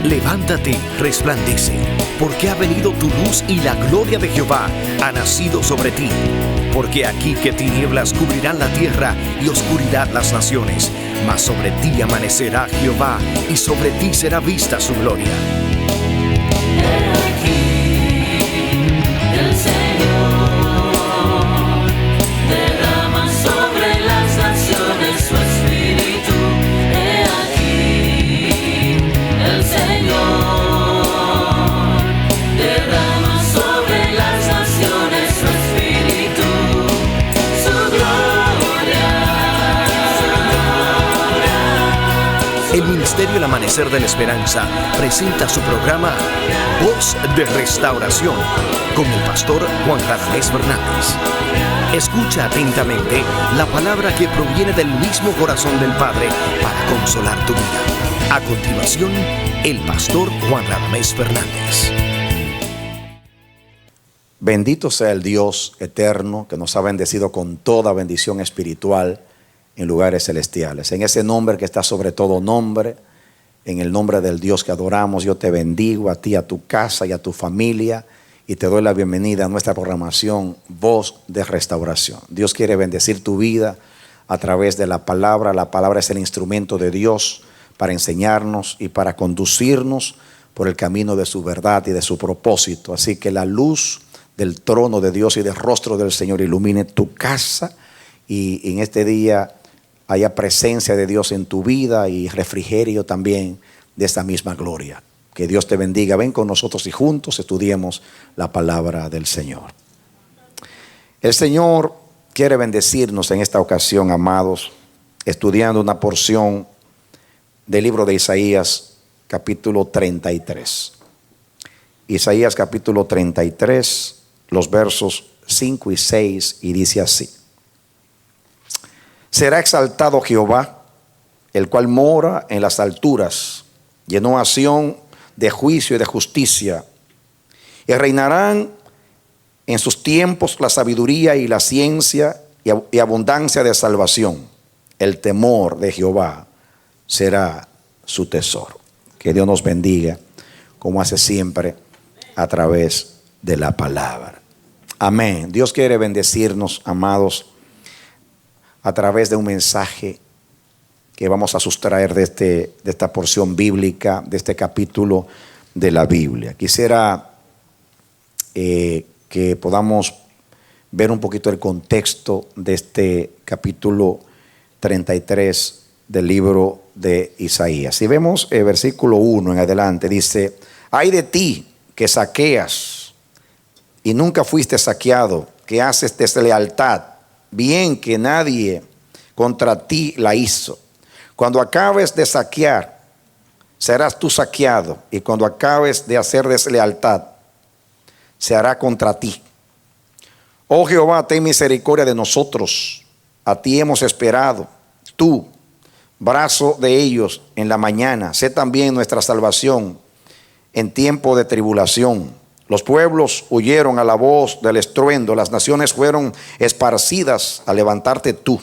Levántate, resplandece, porque ha venido tu luz y la gloria de Jehová ha nacido sobre ti. Porque aquí que tinieblas cubrirán la tierra y oscuridad las naciones, mas sobre ti amanecerá Jehová y sobre ti será vista su gloria. El Ministerio El Amanecer de la Esperanza presenta su programa Voz de Restauración con el pastor Juan Radamés Fernández. Escucha atentamente la palabra que proviene del mismo corazón del Padre para consolar tu vida. A continuación, el pastor Juan Radamés Fernández. Bendito sea el Dios eterno que nos ha bendecido con toda bendición espiritual en lugares celestiales. En ese nombre que está sobre todo nombre, en el nombre del Dios que adoramos, yo te bendigo a ti, a tu casa y a tu familia, y te doy la bienvenida a nuestra programación Voz de Restauración. Dios quiere bendecir tu vida a través de la palabra. La palabra es el instrumento de Dios para enseñarnos y para conducirnos por el camino de su verdad y de su propósito. Así que la luz del trono de Dios y del rostro del Señor ilumine tu casa, y en este día haya presencia de Dios en tu vida y refrigerio también de esta misma gloria. Que Dios te bendiga. Ven con nosotros y juntos estudiemos la palabra del Señor. El Señor quiere bendecirnos en esta ocasión, amados, estudiando una porción del libro de Isaías, capítulo 33. Isaías capítulo 33, los versos 5 y 6, y dice así: Será exaltado Jehová, el cual mora en las alturas, llenó a Sión de juicio y de justicia, y reinarán en sus tiempos la sabiduría y la ciencia y abundancia de salvación. El temor de Jehová será su tesoro. Que Dios nos bendiga, como hace siempre, a través de la palabra. Amén. Dios quiere bendecirnos, amados, a través de un mensaje que vamos a sustraer de esta porción bíblica, de este capítulo de la Biblia. Quisiera que podamos ver un poquito el contexto de este capítulo 33 del libro de Isaías. Si vemos el versículo 1 en adelante, dice: Ay de ti que saqueas y nunca fuiste saqueado, que haces deslealtad, bien que nadie contra ti la hizo. Cuando acabes de saquear, serás tú saqueado, y cuando acabes de hacer deslealtad, se hará contra ti. Oh Jehová, ten misericordia de nosotros, a ti hemos esperado. Tú, brazo de ellos en la mañana, sé también nuestra salvación en tiempo de tribulación. Los pueblos huyeron a la voz del estruendo, las naciones fueron esparcidas a levantarte tú.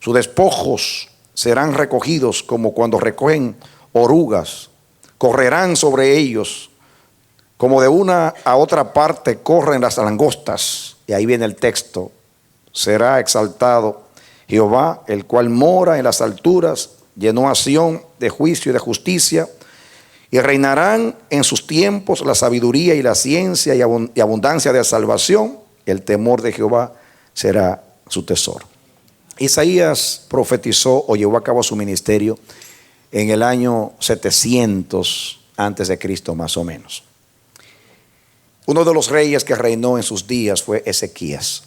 Sus despojos serán recogidos como cuando recogen orugas, correrán sobre ellos como de una a otra parte corren las langostas. Y ahí viene el texto: será exaltado Jehová, el cual mora en las alturas, llenó a Sión de juicio y de justicia. Y reinarán en sus tiempos la sabiduría y la ciencia y abundancia de salvación. El temor de Jehová será su tesoro. Isaías profetizó o llevó a cabo su ministerio en el año 700 antes de Cristo, más o menos. Uno de los reyes que reinó en sus días fue Ezequías.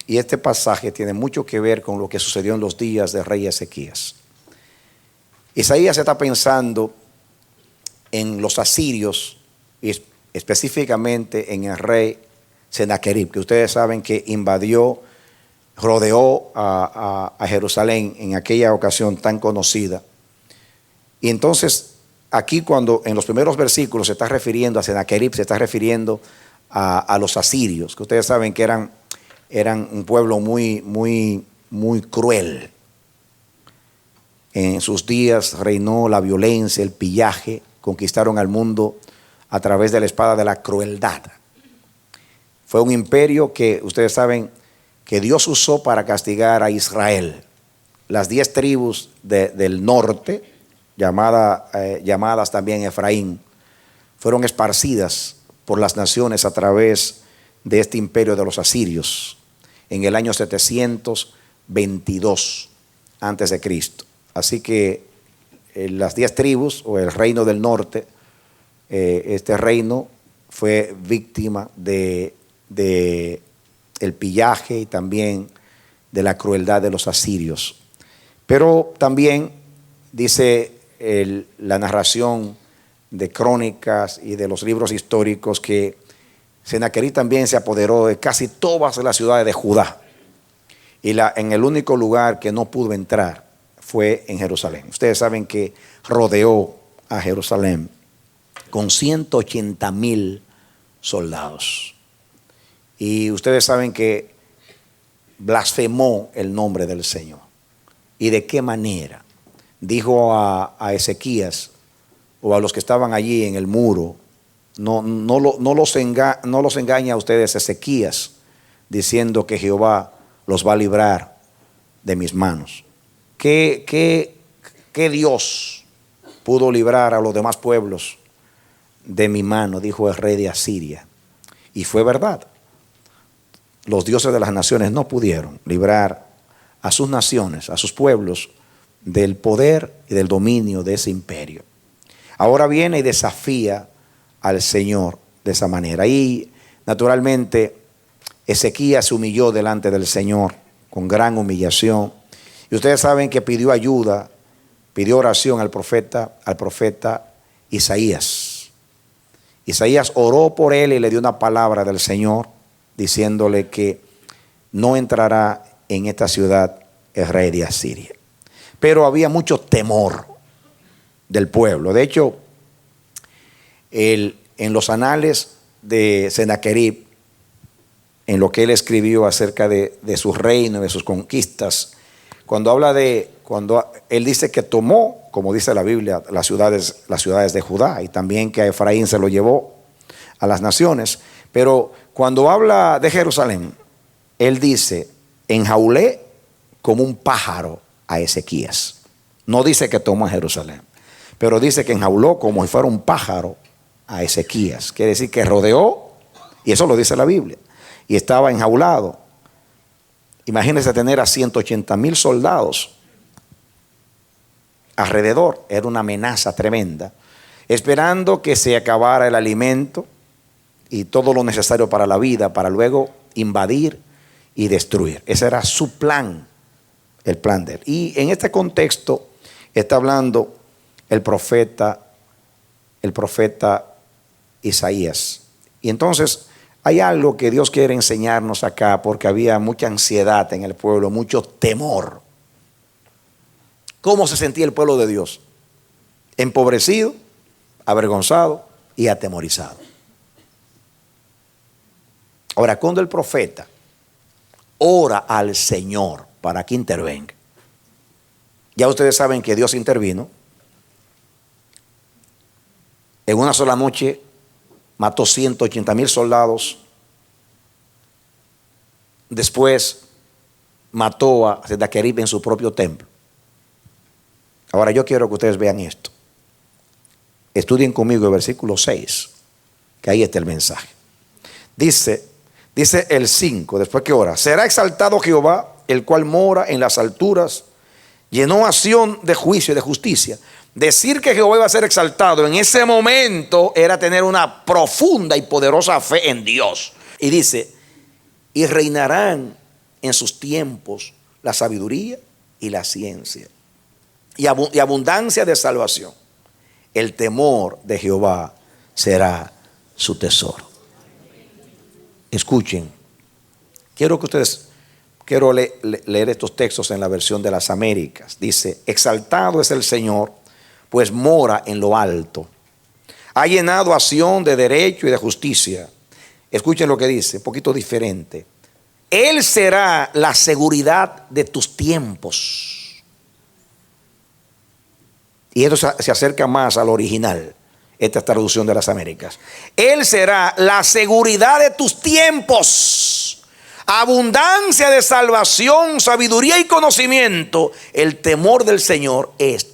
Y este pasaje tiene mucho que ver con lo que sucedió en los días del rey Ezequías. Isaías está pensando en los asirios y específicamente en el rey Sennacherib, que ustedes saben que invadió, rodeó a Jerusalén en aquella ocasión tan conocida. Y entonces aquí, cuando en los primeros versículos se está refiriendo a Sennacherib, se está refiriendo a los asirios, que ustedes saben que eran un pueblo muy cruel. En sus días reinó la violencia, el pillaje, conquistaron al mundo a través de la espada de la crueldad. Fue un imperio que ustedes saben que Dios usó para castigar a Israel. Las 10 tribus del norte, llamadas también Efraín, fueron esparcidas por las naciones a través de este imperio de los asirios en el año 722 antes de Cristo. Así que las 10 tribus o el reino del norte, este reino fue víctima de el pillaje y también de la crueldad de los asirios. Pero también dice la narración de crónicas y de los libros históricos que Sennacherib también se apoderó de casi todas las ciudades de Judá, y en el único lugar que no pudo entrar fue en Jerusalén. Ustedes saben que rodeó a Jerusalén con 180,000 soldados, y ustedes saben que blasfemó el nombre del Señor. ¿Y de qué manera? Dijo a Ezequías o a los que estaban allí en el muro: no los engaña a ustedes Ezequías diciendo que Jehová los va a librar de mis manos. ¿Qué Dios pudo librar a los demás pueblos de mi mano? Dijo el rey de Asiria. Y fue verdad. Los dioses de las naciones no pudieron librar a sus naciones, a sus pueblos, del poder y del dominio de ese imperio. Ahora viene y desafía al Señor de esa manera. Y naturalmente Ezequías se humilló delante del Señor con gran humillación. Y ustedes saben que pidió ayuda, pidió oración al profeta Isaías. Isaías oró por él y le dio una palabra del Señor diciéndole que no entrará en esta ciudad el rey de Asiria. Pero había mucho temor del pueblo. De hecho, en los anales de Sennacherib, en lo que él escribió acerca de su reino, de sus conquistas, cuando él dice que tomó, como dice la Biblia, las ciudades de Judá, y también que a Efraín se lo llevó a las naciones. Pero cuando habla de Jerusalén, él dice: enjaulé como un pájaro a Ezequías. No dice que tomó a Jerusalén, pero dice que enjauló como si fuera un pájaro a Ezequías. Quiere decir que rodeó, y eso lo dice la Biblia, y estaba enjaulado. Imagínense tener a 180,000 soldados alrededor. Era una amenaza tremenda, esperando que se acabara el alimento y todo lo necesario para la vida, para luego invadir y destruir. Ese era su plan, el plan de él. Y en este contexto está hablando el profeta Isaías. Y entonces hay algo que Dios quiere enseñarnos acá, porque había mucha ansiedad en el pueblo, mucho temor. ¿Cómo se sentía el pueblo de Dios? Empobrecido, avergonzado y atemorizado. Ahora, cuando el profeta ora al Señor para que intervenga, ya ustedes saben que Dios intervino. En una sola noche mató 180,000 soldados. Después mató a Sennacherib en su propio templo. Ahora yo quiero que ustedes vean esto. Estudien conmigo el versículo 6, que ahí está el mensaje. Dice el 5, después que ora: será exaltado Jehová, el cual mora en las alturas, llenó a Sión de juicio y de justicia. Decir que Jehová iba a ser exaltado en ese momento era tener una profunda y poderosa fe en Dios. Y dice: y reinarán en sus tiempos la sabiduría y la ciencia, y abundancia de salvación. El temor de Jehová será su tesoro. Escuchen, quiero leer estos textos en la versión de las Américas. Dice: exaltado es el Señor, pues mora en lo alto. Ha llenado a Sión de derecho y de justicia. Escuchen lo que dice, un poquito diferente. Él será la seguridad de tus tiempos. Y esto se acerca más al original. esta es traducción de las Américas. Él será la seguridad de tus tiempos, abundancia de salvación, sabiduría y conocimiento. El temor del Señor es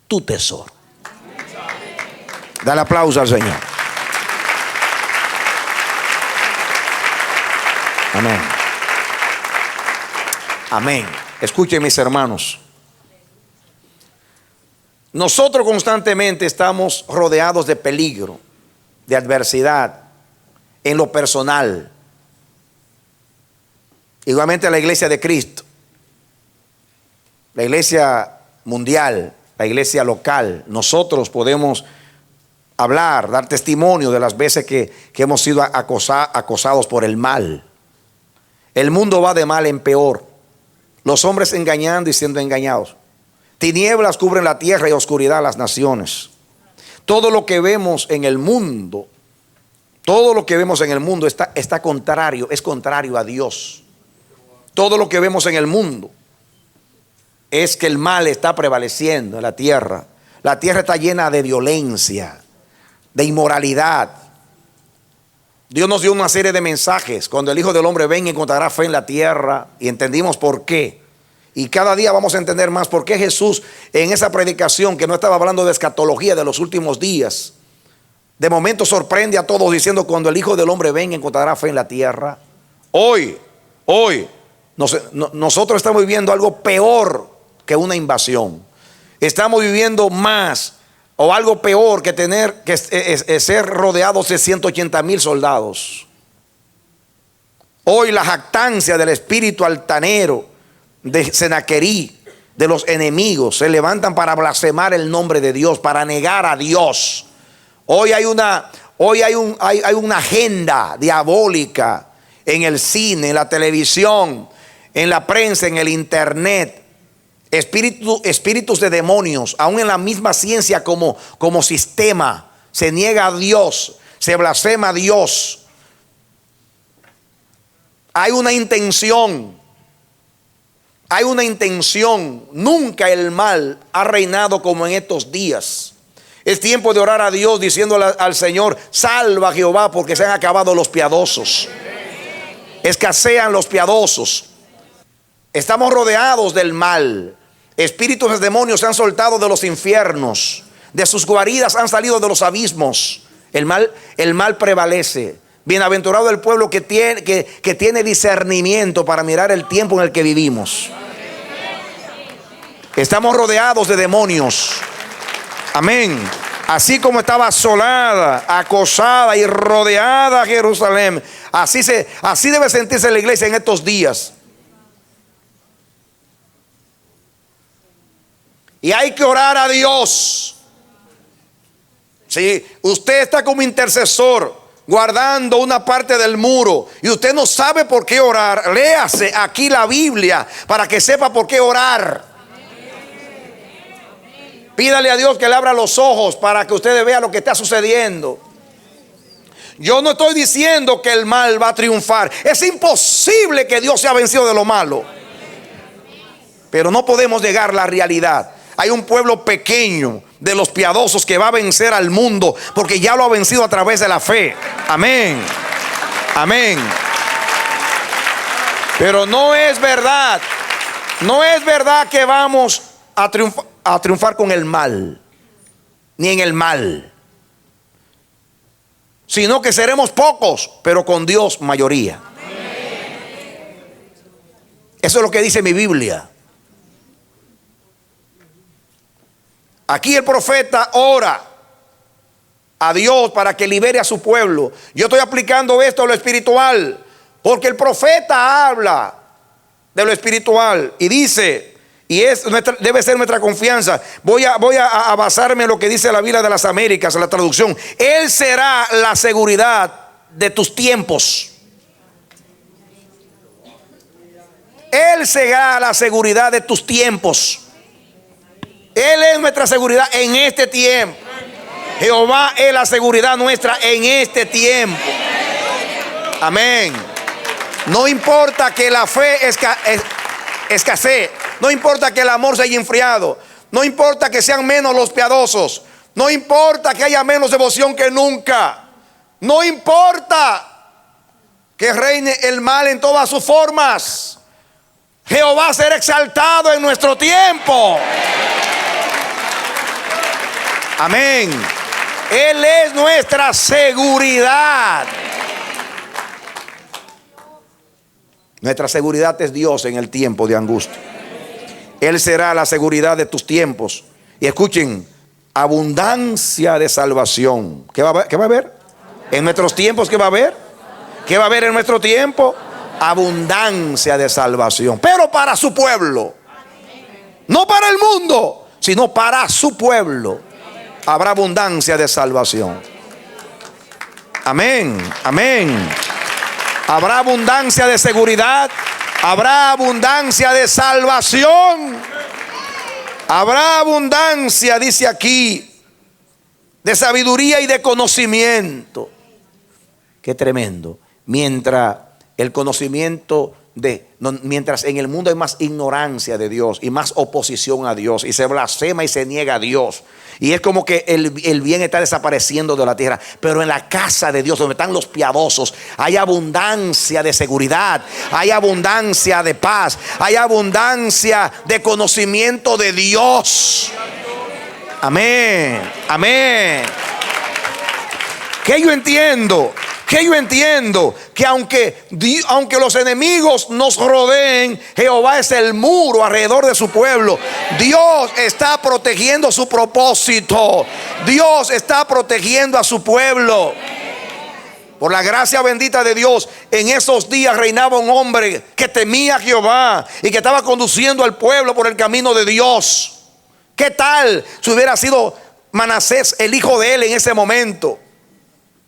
tu tesoro. Dale aplauso al Señor. Amén. Amén. Escuchen, mis hermanos. Nosotros constantemente estamos rodeados de peligro, de adversidad, en lo personal. Igualmente la iglesia de Cristo, la iglesia mundial, la iglesia local. Nosotros podemos hablar, dar testimonio de las veces que hemos sido acosados por el mal. El mundo va de mal en peor. Los hombres engañando y siendo engañados. Tinieblas cubren la tierra y oscuridad las naciones. Todo lo que vemos en el mundo, está contrario, es contrario a Dios. Todo lo que vemos en el mundo es que el mal está prevaleciendo en la tierra. La tierra está llena de violencia, de inmoralidad. Dios nos dio una serie de mensajes. Cuando el Hijo del Hombre venga, encontrará fe en la tierra, y entendimos por qué. Y cada día vamos a entender más por qué Jesús, en esa predicación que no estaba hablando de escatología de los últimos días, de momento sorprende a todos diciendo: cuando el Hijo del Hombre venga, encontrará fe en la tierra. Hoy nosotros estamos viviendo algo peor que una invasión. Estamos viviendo más o algo peor que tener que ser rodeados de 180,000 soldados. Hoy la jactancia del espíritu altanero de Senaquerí, de los enemigos, se levantan para blasfemar el nombre de Dios, para negar a Dios. Hoy hay una agenda diabólica en el cine, en la televisión, en la prensa, en el internet. Espíritus de demonios, aún en la misma ciencia como sistema, se niega a Dios, se blasfema a Dios. Hay una intención. Nunca el mal ha reinado como en estos días. Es tiempo de orar a Dios diciéndole al Señor: salva, Jehová, porque se han acabado los piadosos. Escasean los piadosos. Estamos rodeados del mal. Espíritus de demonios se han soltado de los infiernos. De sus guaridas han salido de los abismos. El mal prevalece. Bienaventurado el pueblo que tiene discernimiento para mirar el tiempo en el que vivimos. Estamos rodeados de demonios. Amén. Así como estaba asolada, acosada y rodeada Jerusalén, así debe sentirse la iglesia en estos días. Y hay que orar a Dios. Si usted está como intercesor, guardando una parte del muro, y usted no sabe por qué orar, léase aquí la Biblia para que sepa por qué orar. Pídale a Dios que le abra los ojos para que usted vea lo que está sucediendo. Yo no estoy diciendo que el mal va a triunfar. Es imposible que Dios sea vencido de lo malo. Pero no podemos negar la realidad. Hay un pueblo pequeño de los piadosos que va a vencer al mundo, porque ya lo ha vencido a través de la fe. Amén. Amén. Pero no es verdad. No es verdad que vamos a triunfar con el mal, ni en el mal, sino que seremos pocos, pero con Dios mayoría. Eso es lo que dice mi Biblia. Aquí el profeta ora a Dios para que libere a su pueblo. Yo estoy aplicando esto a lo espiritual, porque el profeta habla de lo espiritual y dice, y debe ser nuestra confianza. Voy a basarme en lo que dice la Biblia de las Américas, la traducción. Él será la seguridad de tus tiempos. Él será la seguridad de tus tiempos. Él es nuestra seguridad en este tiempo. Jehová es la seguridad nuestra en este tiempo. Amén. No importa que la fe escasee. No importa que el amor se haya enfriado. No importa que sean menos los piadosos. No importa que haya menos devoción que nunca. No importa que reine el mal en todas sus formas. Jehová será exaltado en nuestro tiempo. Amén. Él es nuestra seguridad. Nuestra seguridad es Dios en el tiempo de angustia. Él será la seguridad de tus tiempos. Y escuchen, abundancia de salvación. ¿Qué va a haber? En nuestros tiempos, ¿qué va a haber? ¿Qué va a haber en nuestro tiempo? Abundancia de salvación. Pero para su pueblo. No para el mundo, sino para su pueblo. Habrá abundancia de salvación. Amén, amén. Habrá abundancia de seguridad. Habrá abundancia de salvación. Habrá abundancia, dice aquí, de sabiduría y de conocimiento. Qué tremendo. Mientras el conocimiento mientras en el mundo hay más ignorancia de Dios y más oposición a Dios, y se blasfema y se niega a Dios, y es como que el bien está desapareciendo de la tierra. Pero en la casa de Dios, donde están los piadosos, hay abundancia de seguridad, hay abundancia de paz, hay abundancia de conocimiento de Dios. Amén, amén. ¿Qué yo entiendo? Que aunque los enemigos nos rodeen, Jehová es el muro alrededor de su pueblo. Dios está protegiendo su propósito. Dios está protegiendo a su pueblo. Por la gracia bendita de Dios, en esos días reinaba un hombre que temía a Jehová y que estaba conduciendo al pueblo por el camino de Dios. ¿Qué tal si hubiera sido Manasés, el hijo de él, en ese momento?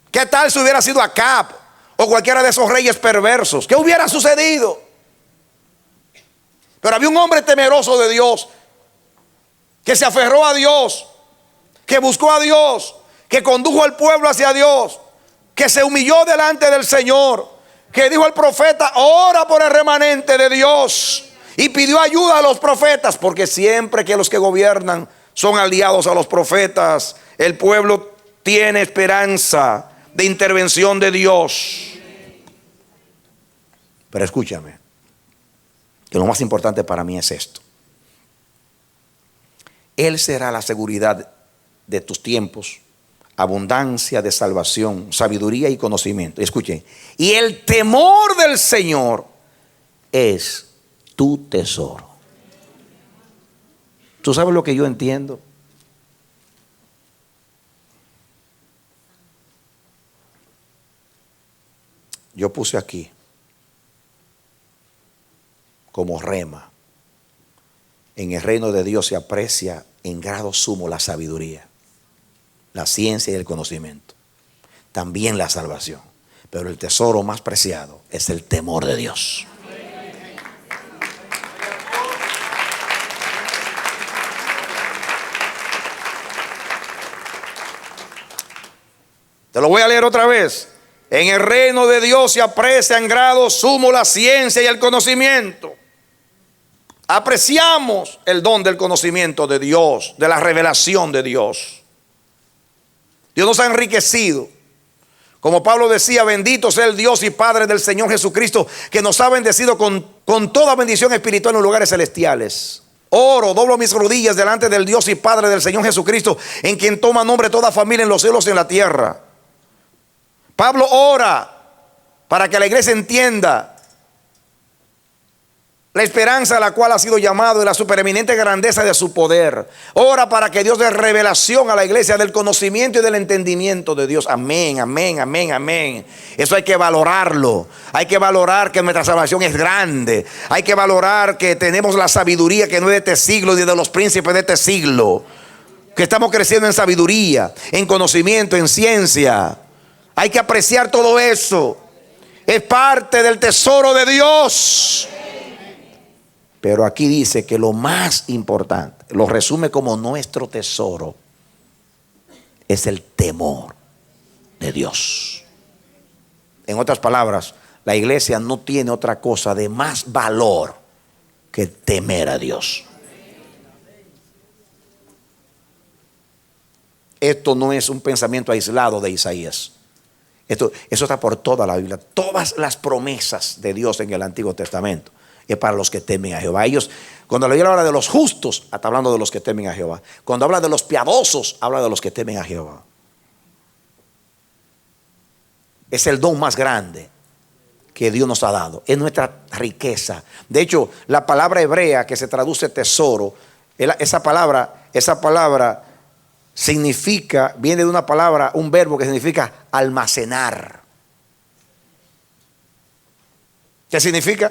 ¿Qué tal si hubiera sido Acab o cualquiera de esos reyes perversos? ¿Qué hubiera sucedido? Pero había un hombre temeroso de Dios, que se aferró a Dios, que buscó a Dios, que condujo al pueblo hacia Dios, que se humilló delante del Señor, que dijo al profeta: ora por el remanente de Dios, y pidió ayuda a los profetas, porque siempre que los que gobiernan son aliados a los profetas, el pueblo tiene esperanza de intervención de Dios. Pero escúchame, que lo más importante para mí es esto: Él será la seguridad de tus tiempos, abundancia de salvación, sabiduría y conocimiento. Escuchen, y el temor del Señor es tu tesoro. ¿Tú sabes lo que yo entiendo? Yo puse aquí como rema: en el reino de Dios se aprecia en grado sumo la sabiduría, la ciencia y el conocimiento, también la salvación. Pero el tesoro más preciado es el temor de Dios. Te lo voy a leer otra vez. En el reino de Dios se aprecia en grado sumo la ciencia y el conocimiento. Apreciamos el don del conocimiento de Dios, de la revelación de Dios. Dios nos ha enriquecido. Como Pablo decía: bendito sea el Dios y Padre del Señor Jesucristo, que nos ha bendecido con toda bendición espiritual en los lugares celestiales. Oro, doblo mis rodillas delante del Dios y Padre del Señor Jesucristo, en quien toma nombre toda familia en los cielos y en la tierra. Pablo ora para que la iglesia entienda la esperanza a la cual ha sido llamado y la supereminente grandeza de su poder. Ora para que Dios dé revelación a la iglesia del conocimiento y del entendimiento de Dios. Amén, amén, amén, amén. Eso hay que valorarlo. Hay que valorar que nuestra salvación es grande. Hay que valorar que tenemos la sabiduría que no es de este siglo ni de los príncipes de este siglo. Que estamos creciendo en sabiduría, en conocimiento, en ciencia. Hay que apreciar todo eso. Es parte del tesoro de Dios. Pero aquí dice que lo más importante, lo resume como nuestro tesoro, es el temor de Dios. En otras palabras, la iglesia no tiene otra cosa de más valor que temer a Dios. esto no es un pensamiento aislado de Isaías. Eso está por toda la Biblia. Todas las promesas de Dios en el Antiguo Testamento es para los que temen a Jehová. Ellos, cuando la Biblia habla de los justos, está hablando de los que temen a Jehová. Cuando habla de los piadosos, habla de los que temen a Jehová. Es el don más grande que Dios nos ha dado. Es nuestra riqueza. De hecho, la palabra hebrea que se traduce tesoro, esa palabra significa, viene de una palabra, un verbo que significa almacenar. ¿Qué significa?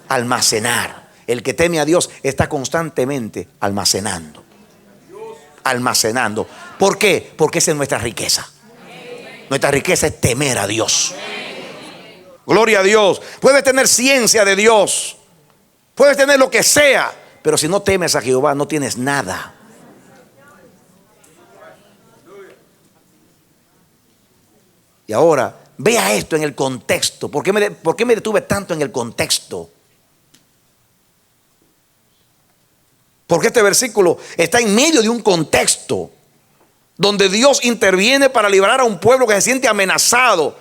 Almacenar. El que teme a Dios está constantemente almacenando. Almacenando. ¿Por qué? Porque esa es nuestra riqueza. Nuestra riqueza es temer a Dios. Gloria a Dios. Puedes tener ciencia de Dios, puedes tener lo que sea, pero si no temes a Jehová no tienes nada. Y ahora vea esto en el contexto. ¿Por qué me detuve tanto en el contexto? Porque este versículo está en medio de un contexto donde Dios interviene para librar a un pueblo que se siente amenazado.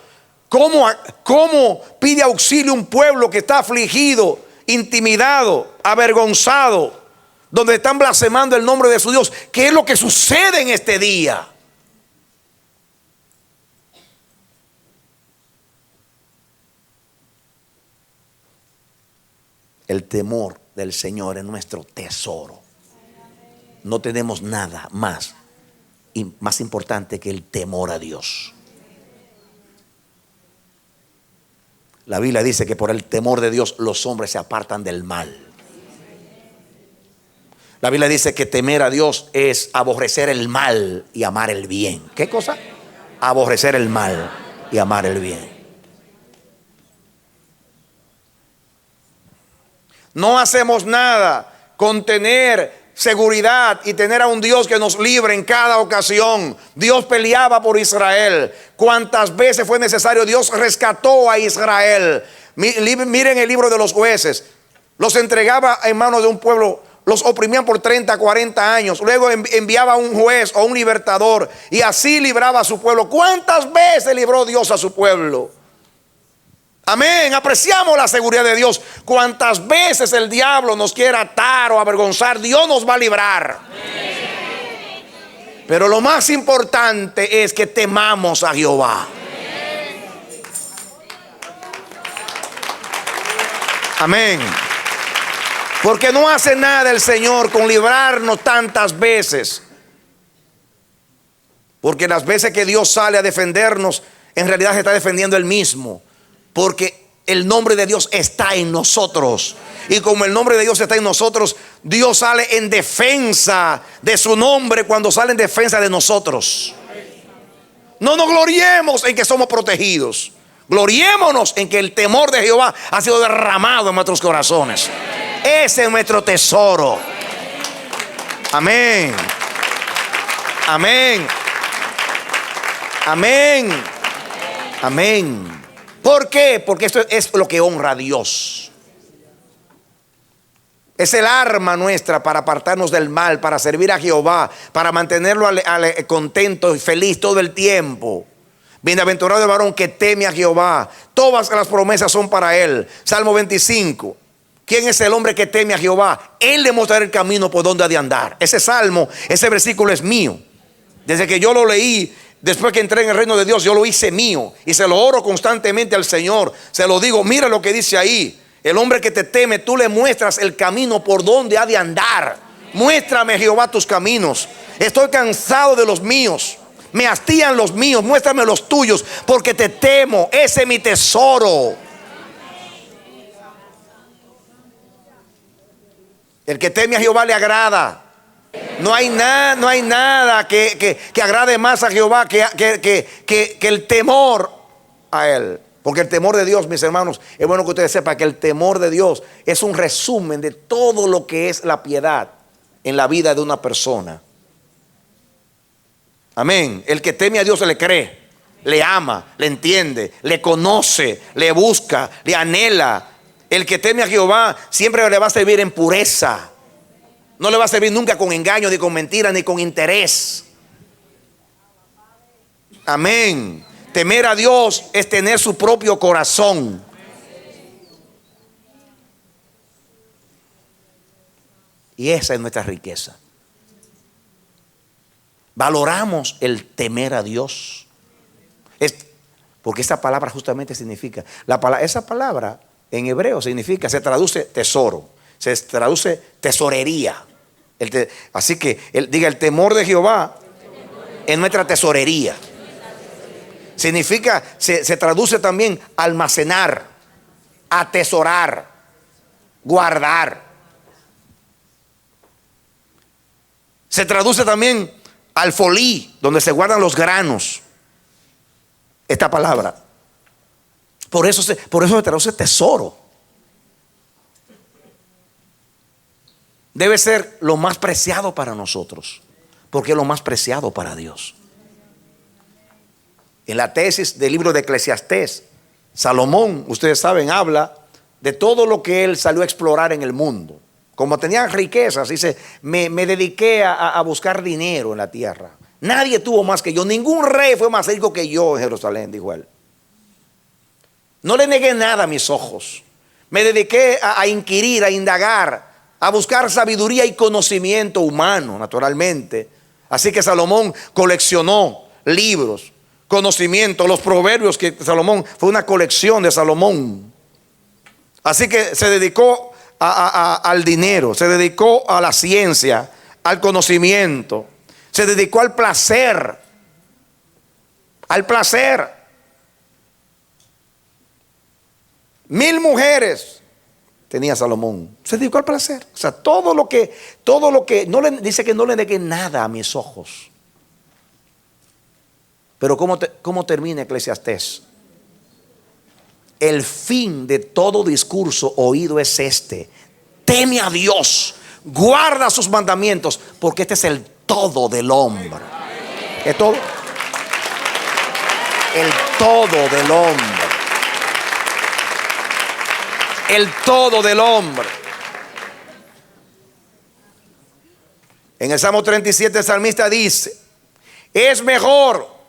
¿Cómo pide auxilio un pueblo que está afligido, intimidado, avergonzado, donde están blasfemando el nombre de su Dios? ¿Qué es lo que sucede en este día? El temor del Señor es nuestro tesoro. No tenemos nada más importante que el temor a Dios. La Biblia dice que por el temor de Dios los hombres se apartan del mal. La Biblia dice que temer a Dios es aborrecer el mal y amar el bien. ¿Qué cosa? Aborrecer el mal y amar el bien. No hacemos nada con tener seguridad y tener a un Dios que nos libre en cada ocasión. Dios peleaba por Israel. Cuantas veces fue necesario, Dios rescató a Israel. Miren el libro de los Jueces. Los entregaba en manos de un pueblo, los oprimían por 30, 40 años. Luego enviaba a un juez o un libertador y así libraba a su pueblo. ¿Cuántas veces libró Dios a su pueblo? Amén, apreciamos la seguridad de Dios. Cuantas veces el diablo nos quiera atar o avergonzar, Dios nos va a librar. Pero lo más importante es que temamos a Jehová. Amén. Porque no hace nada el Señor con librarnos tantas veces. Porque las veces que Dios sale a defendernos, en realidad se está defendiendo Él mismo. Porque el nombre de Dios está en nosotros. Y como el nombre de Dios está en nosotros, Dios sale en defensa de su nombre cuando sale en defensa de nosotros. No nos gloriemos en que somos protegidos. Gloriémonos en que el temor de Jehová ha sido derramado en nuestros corazones. Ese es nuestro tesoro. Amén. Amén. Amén. Amén. ¿Por qué? Porque esto es lo que honra a Dios. Es el arma nuestra para apartarnos del mal, para servir a Jehová, para mantenerlo contento y feliz todo el tiempo. Bienaventurado el varón que teme a Jehová. Todas las promesas son para él. Salmo 25. ¿Quién es el hombre que teme a Jehová? Él le mostrará el camino por donde ha de andar. Ese salmo, ese versículo es mío. Desde que yo lo leí, después que entré en el reino de Dios, yo lo hice mío y se lo oro constantemente al Señor. Se lo digo, mira lo que dice ahí. El hombre que te teme, tú le muestras el camino por donde ha de andar. Muéstrame, Jehová, tus caminos. Estoy cansado de los míos. Me hastían los míos. Muéstrame los tuyos, porque te temo. Ese es mi tesoro. El que teme a Jehová le agrada. No hay nada que agrade más a Jehová que el temor a Él. Porque el temor de Dios, mis hermanos, es bueno que ustedes sepan que el temor de Dios es un resumen de todo lo que es la piedad en la vida de una persona. Amén. El que teme a Dios le cree, le ama, le entiende, le conoce, le busca, le anhela. El que teme a Jehová siempre le va a servir en pureza. No le va a servir nunca con engaño, ni con mentira, ni con interés. Amén. Temer a Dios es tener su propio corazón. Y esa es nuestra riqueza. Valoramos el temer a Dios. Porque esa palabra justamente significa, esa palabra en hebreo significa, se traduce tesoro, se traduce tesorería. Así que diga, el temor de Jehová es nuestra tesorería. Significa, se traduce también almacenar, atesorar, guardar. Se traduce también alfolí, donde se guardan los granos. Esta palabra. Por eso se traduce tesoro. Debe ser lo más preciado para nosotros, porque es lo más preciado para Dios. En la tesis del libro de Eclesiastés, Salomón, ustedes saben, habla de todo lo que él salió a explorar en el mundo. Como tenían riquezas, dice, me dediqué a buscar dinero en la tierra. Nadie tuvo más que yo, ningún rey fue más rico que yo en Jerusalén, dijo él. No le negué nada a mis ojos. Me dediqué a inquirir, a indagar, a buscar sabiduría y conocimiento humano, naturalmente. Así que Salomón coleccionó libros, conocimiento, los proverbios que Salomón, fue una colección de Salomón. Así que se dedicó al dinero, se dedicó a la ciencia, al conocimiento, se dedicó al placer. Al placer. 1000 mujeres tenía Salomón. Se dedicó al placer. O sea, todo lo que dice que no le negué nada a mis ojos. Pero ¿cómo termina Eclesiastés? El fin de todo discurso oído es este: teme a Dios, guarda sus mandamientos, porque este es el todo del hombre. ¿Es todo? El todo del hombre. El todo del hombre. En el Salmo 37 el salmista dice: es mejor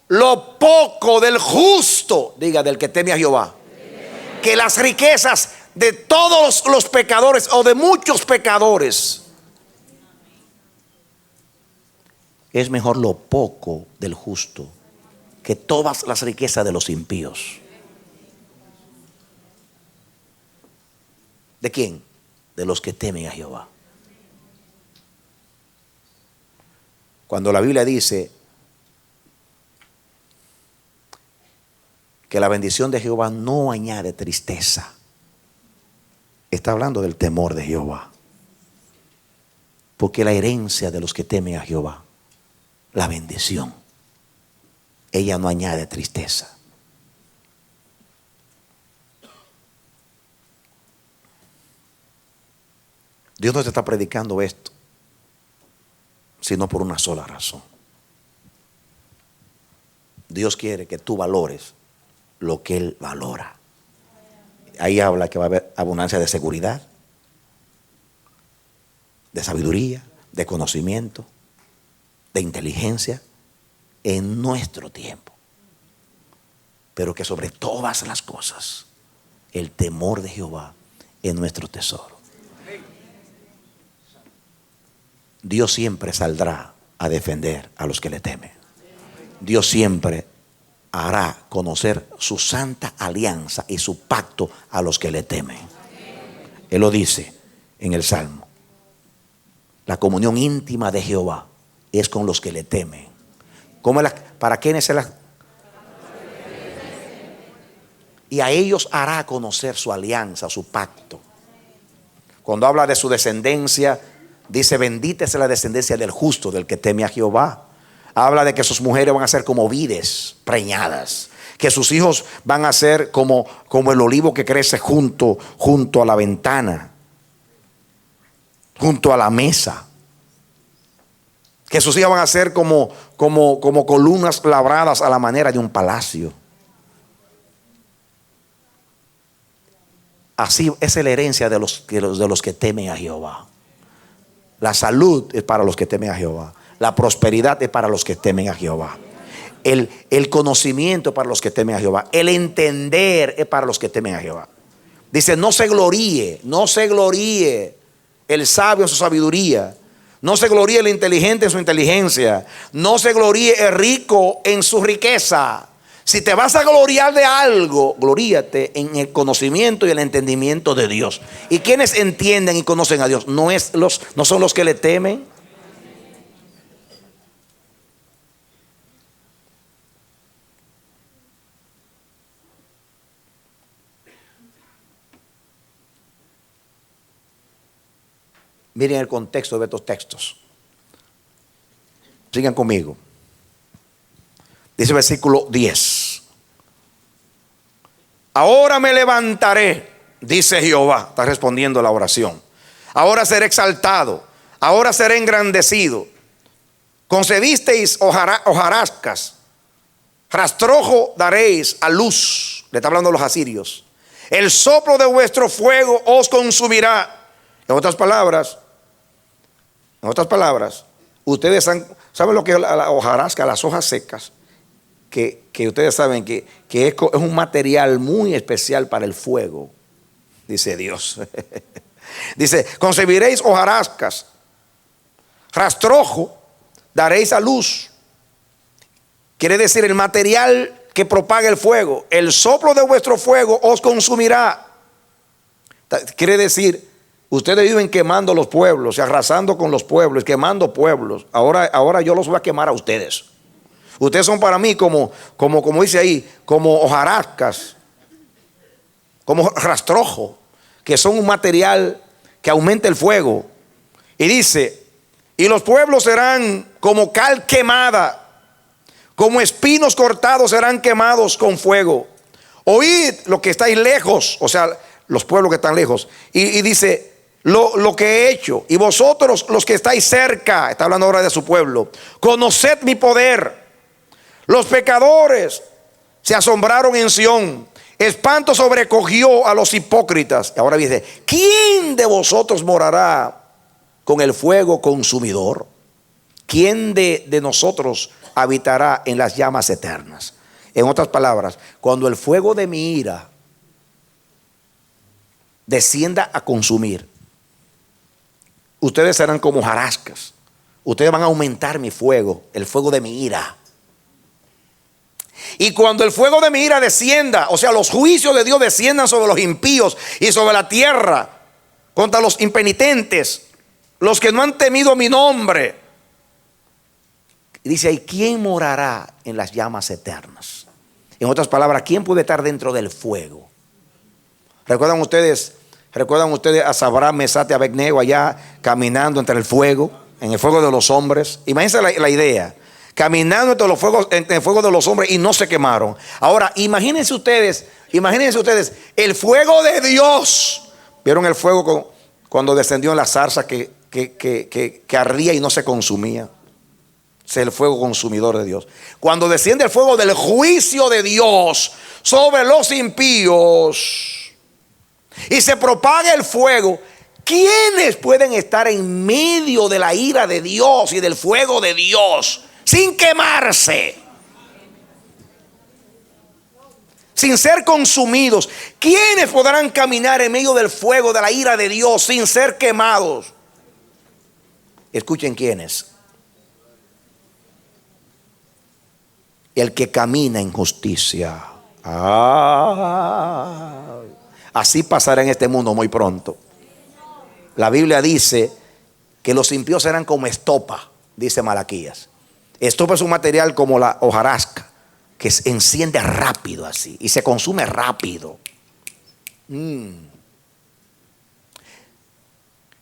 lo poco del justo, diga, del que teme a Jehová, que las riquezas de todos los pecadores o de muchos pecadores. Es mejor lo poco del justo que todas las riquezas de los impíos. ¿De quién? De los que temen a Jehová. Cuando la Biblia dice que la bendición de Jehová no añade tristeza, está hablando del temor de Jehová. Porque la herencia de los que temen a Jehová, la bendición, ella no añade tristeza. Dios no te está predicando esto sino por una sola razón. Dios quiere que tú valores lo que Él valora. Ahí habla que va a haber abundancia de seguridad, de sabiduría, de conocimiento, de inteligencia en nuestro tiempo. Pero que sobre todas las cosas el temor de Jehová es nuestro tesoro. Dios siempre saldrá a defender a los que le temen. Dios siempre hará conocer su santa alianza y su pacto a los que le temen. Él lo dice en el Salmo: la comunión íntima de Jehová es con los que le temen. ¿Para quiénes es la? Y a ellos hará conocer su alianza, su pacto. Cuando habla de su descendencia, dice: bendita es la descendencia del justo, del que teme a Jehová. Habla de que sus mujeres van a ser como vides preñadas, que sus hijos van a ser como el olivo que crece junto a la ventana, junto a la mesa. Que sus hijos van a ser como columnas labradas a la manera de un palacio. Así es la herencia de los que temen a Jehová. La salud es para los que temen a Jehová. La prosperidad es para los que temen a Jehová. El conocimiento para los que temen a Jehová. El entender es para los que temen a Jehová. Dice, no se gloríe el sabio en su sabiduría. No se gloríe el inteligente en su inteligencia. No se gloríe el rico en su riqueza. Si te vas a gloriar de algo, gloríate en el conocimiento y el entendimiento de Dios. ¿Y quienes entienden y conocen a Dios? ¿No son los que le temen? Miren el contexto de estos textos. Sigan conmigo. Dice el versículo 10. Ahora me levantaré, dice Jehová. Está respondiendo la oración. Ahora seré exaltado. Ahora seré engrandecido. Concebisteis hojarascas. Rastrojo daréis a luz. Le está hablando a los asirios. El soplo de vuestro fuego os consumirá. En otras palabras, ustedes saben lo que es la hojarasca, las hojas secas, que ustedes saben que es un material muy especial para el fuego, dice Dios. Dice, concebiréis hojarascas, rastrojo daréis a luz. Quiere decir el material que propaga el fuego. El soplo de vuestro fuego os consumirá. Quiere decir, ustedes viven quemando los pueblos, arrasando con los pueblos, quemando pueblos. Ahora yo los voy a quemar a ustedes. Ustedes son para mí como dice ahí, como hojarascas, como rastrojo, que son un material que aumenta el fuego. Y dice, y los pueblos serán como cal quemada, como espinos cortados serán quemados con fuego. Oíd lo que estáis lejos, o sea, los pueblos que están lejos. Y dice, lo que he hecho, y vosotros los que estáis cerca, está hablando ahora de su pueblo, conoced mi poder. Los pecadores se asombraron en Sión, espanto sobrecogió a los hipócritas. Y ahora dice, ¿quién de vosotros morará con el fuego consumidor? ¿Quién de nosotros habitará en las llamas eternas? En otras palabras, cuando el fuego de mi ira descienda a consumir, ustedes serán como hojarascas. Ustedes van a aumentar mi fuego, el fuego de mi ira. Y cuando el fuego de mi ira descienda, o sea, los juicios de Dios desciendan sobre los impíos y sobre la tierra, contra los impenitentes, los que no han temido mi nombre. Dice ahí, ¿quién morará en las llamas eternas? En otras palabras, ¿quién puede estar dentro del fuego? ¿Recuerdan ustedes a Sabrán, Mesate y Abednego allá caminando entre el fuego, en el fuego de los hombres? Imagínense la idea, caminando entre el fuego de los hombres y no se quemaron. Ahora, imagínense ustedes el fuego de Dios. ¿Vieron el fuego cuando descendió en la zarza que ardía y no se consumía? Es el fuego consumidor de Dios. Cuando desciende el fuego del juicio de Dios sobre los impíos y se propaga el fuego, ¿quiénes pueden estar en medio de la ira de Dios y del fuego de Dios sin quemarse, sin ser consumidos? ¿Quiénes podrán caminar en medio del fuego de la ira de Dios sin ser quemados? Escuchen quiénes. El que camina en justicia. Así pasará en este mundo muy pronto. La Biblia dice que los impíos serán como estopa, dice Malaquías. Estopa es un material como la hojarasca, que se enciende rápido así y se consume rápido.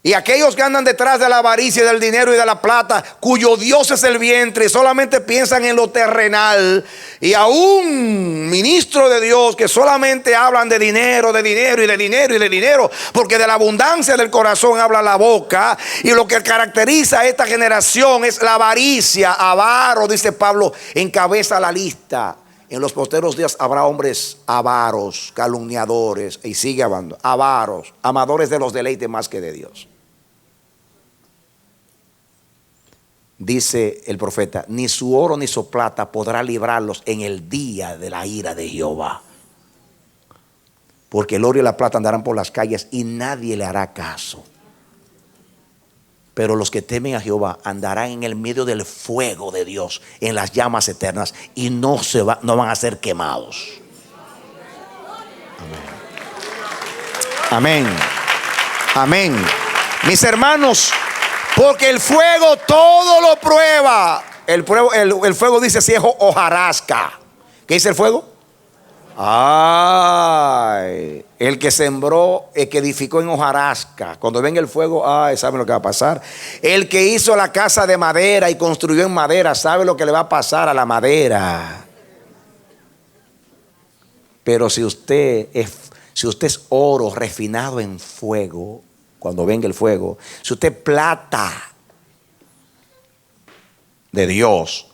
Y aquellos que andan detrás de la avaricia y del dinero y de la plata, cuyo Dios es el vientre y solamente piensan en lo terrenal, y aún ministros de Dios que solamente hablan de dinero, de dinero y de dinero y de dinero, porque de la abundancia del corazón habla la boca. Y lo que caracteriza a esta generación es la avaricia. Avaro, dice Pablo, encabeza la lista. En los posteros días habrá hombres avaros, calumniadores, y sigue hablando, avaros, amadores de los deleites más que de Dios. dice el profeta, ni su oro ni su plata podrá librarlos en el día de la ira de Jehová. Porque el oro y la plata andarán por las calles y nadie le hará caso. Pero los que temen a Jehová andarán en el medio del fuego de Dios, en las llamas eternas, y no van a ser quemados. Amén. Amén. Mis hermanos, porque el fuego todo lo prueba. El fuego dice si es hojarasca. ¿Qué dice el fuego? Ay, el que sembró, el que edificó en hojarasca, cuando venga el fuego, ay, ¿saben lo que va a pasar? El que hizo la casa de madera y construyó en madera, ¿sabe lo que le va a pasar a la madera? Pero si usted es oro refinado en fuego, cuando venga el fuego, si usted es plata de Dios,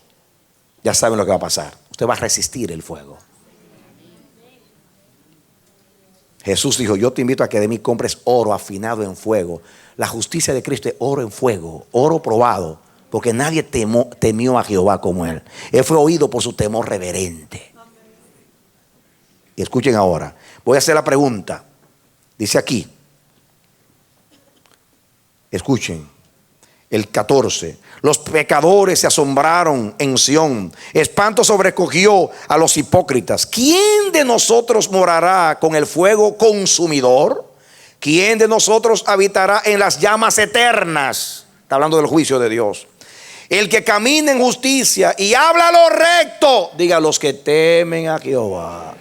ya saben lo que va a pasar. Usted va a resistir el fuego. Jesús dijo, yo te invito a que de mí compres oro afinado en fuego. La justicia de Cristo es oro en fuego, oro probado, porque nadie temió a Jehová como él. Él fue oído por su temor reverente. Y escuchen ahora, voy a hacer la pregunta. Dice aquí, escuchen, el 14. Los pecadores se asombraron en Sión. Espanto sobrecogió a los hipócritas. ¿Quién de nosotros morará con el fuego consumidor? ¿Quién de nosotros habitará en las llamas eternas? Está hablando del juicio de Dios. El que camina en justicia y habla lo recto, diga, los que temen a Jehová.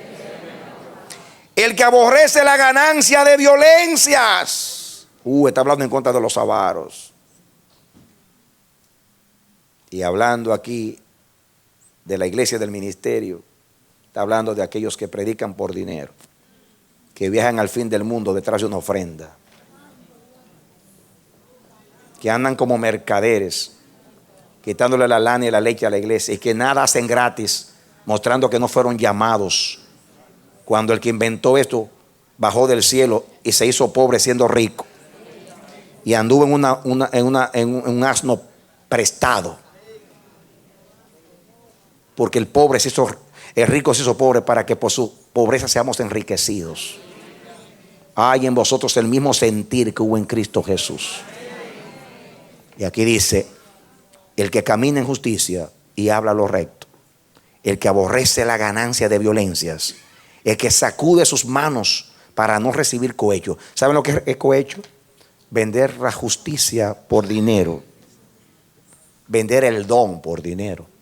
El que aborrece la ganancia de violencias. Está hablando en contra de los avaros. Y hablando aquí de la iglesia del ministerio, está hablando de aquellos que predican por dinero, que viajan al fin del mundo detrás de una ofrenda, que andan como mercaderes, quitándole la lana y la leche a la iglesia, y que nada hacen gratis, mostrando que no fueron llamados, cuando el que inventó esto bajó del cielo y se hizo pobre siendo rico, y anduvo en un asno prestado. Porque el rico se hizo pobre para que por su pobreza seamos enriquecidos. Hay en vosotros el mismo sentir que hubo en Cristo Jesús. Y aquí dice, el que camina en justicia y habla lo recto, el que aborrece la ganancia de violencias, el que sacude sus manos para no recibir cohecho. ¿Saben lo que es cohecho? Vender la justicia por dinero, vender el don por dinero.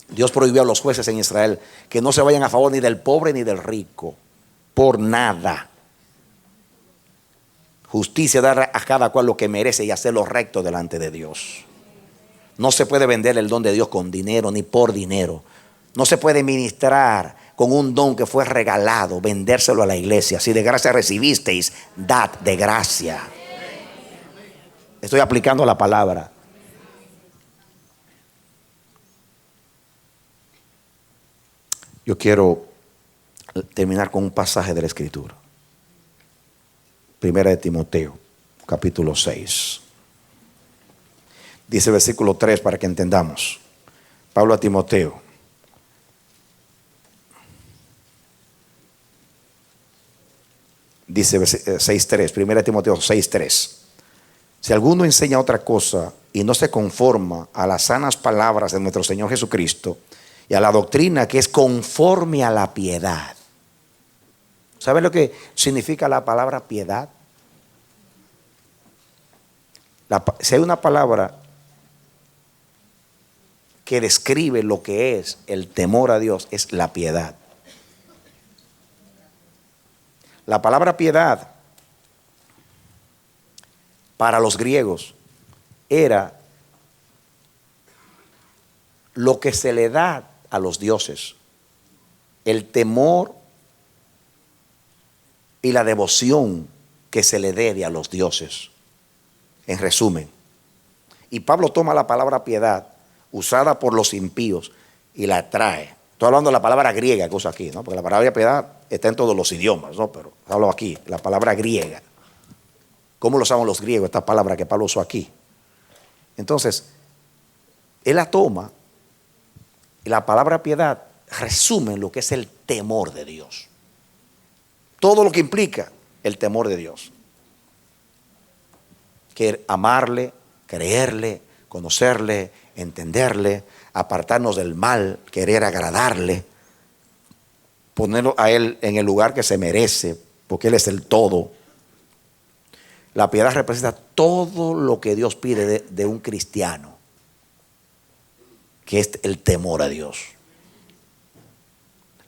Dios prohibió a los jueces en Israel que no se vayan a favor ni del pobre ni del rico, por nada. Justicia, dar a cada cual lo que merece y hacer lo recto delante de Dios. No se puede vender el don de Dios con dinero ni por dinero. No se puede ministrar con un don que fue regalado, vendérselo a la iglesia. Si de gracia recibisteis, dad de gracia. Estoy aplicando la palabra. Yo quiero terminar con un pasaje de la Escritura. Primera de Timoteo, capítulo 6. Dice el versículo 3 para que entendamos. Pablo a Timoteo. Dice 6.3, Primera de Timoteo 6.3. Si alguno enseña otra cosa y no se conforma a las sanas palabras de nuestro Señor Jesucristo y a la doctrina que es conforme a la piedad. ¿Saben lo que significa la palabra piedad? Si hay una palabra que describe lo que es el temor a Dios, es la piedad. La palabra piedad para los griegos era lo que se le da a los dioses, el temor y la devoción que se le debe a los dioses, en resumen. Y Pablo toma la palabra piedad usada por los impíos y la trae. Estoy hablando de la palabra griega que usa aquí, ¿no? Porque la palabra piedad está en todos los idiomas, ¿no? Pero hablo aquí, la palabra griega. ¿Cómo lo usaban los griegos, esta palabra que Pablo usó aquí? Entonces, Él la toma y la palabra piedad resume lo que es el temor de Dios. Todo lo que implica el temor de Dios. Que amarle, creerle, conocerle, entenderle, apartarnos del mal, querer agradarle, ponerlo a Él en el lugar que se merece, porque Él es el todo. La piedad representa todo lo que Dios pide de un cristiano, que es el temor a Dios.